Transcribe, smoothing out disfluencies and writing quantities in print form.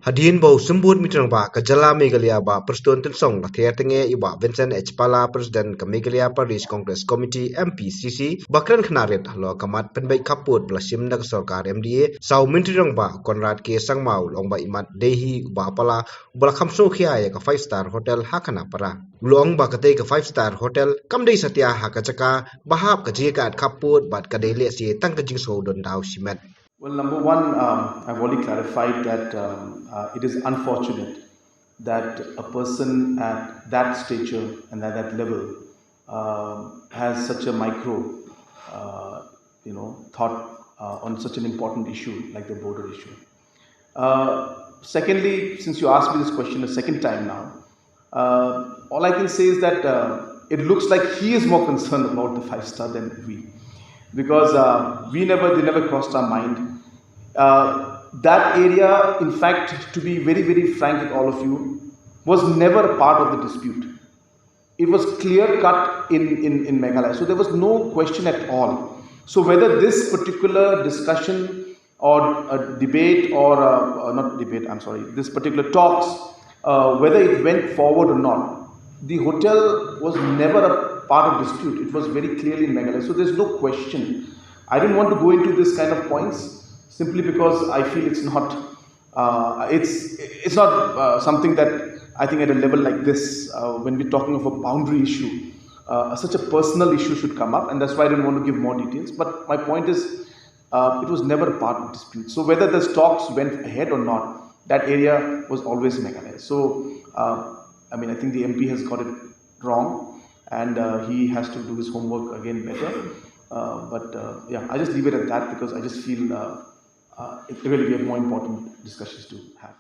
Hadin bau sembut mitrang ba kajala Meghalaya ba Persatuan Tensong la ther tenge iba Vincent H. Pala President ke Meghalaya Parish Congress Committee MPCC bakran khnaret lo kamat penbai kaput belasim dak sarkar MDA sau mitrang ba Konrad ke Sangmau long ba Imat Dehi ba Pala bala jingsngew-khia ya ka 5-star hotel ha Khanapara luang ba kate ka 5-star hotel kamdei satya ha ka chaka bahap ka jika kaput bat ka dele si tang ka jingsngew don dau simet. Well, number one, I've already clarified that it is unfortunate that a person at that stature and at that level has such a micro, thought on such an important issue like the border issue. Secondly, since you asked me this question a second time now, all I can say is that it looks like he is more concerned about the 5-star than we, because they never crossed our mind. That area, in fact, to be very, very frank with all of you, was never a part of the dispute. It was clear cut in Meghalaya. So there was no question at all. So whether this particular discussion or a debate or not debate, I'm sorry, this particular talks, whether it went forward or not, the hotel was never a part of dispute. It was very clearly in Meghalaya. So there's no question. I didn't want to go into this kind of points simply because I feel it's not something that I think at a level like this, when we're talking of a boundary issue, such a personal issue should come up, and that's why I didn't want to give more details. But my point is, it was never a part of dispute. So whether the talks went ahead or not, that area was always Meghalaya. So I think the MP has got it wrong, and he has to do his homework again better. Yeah, I just leave it at that because I just feel it really we have more important discussions to have.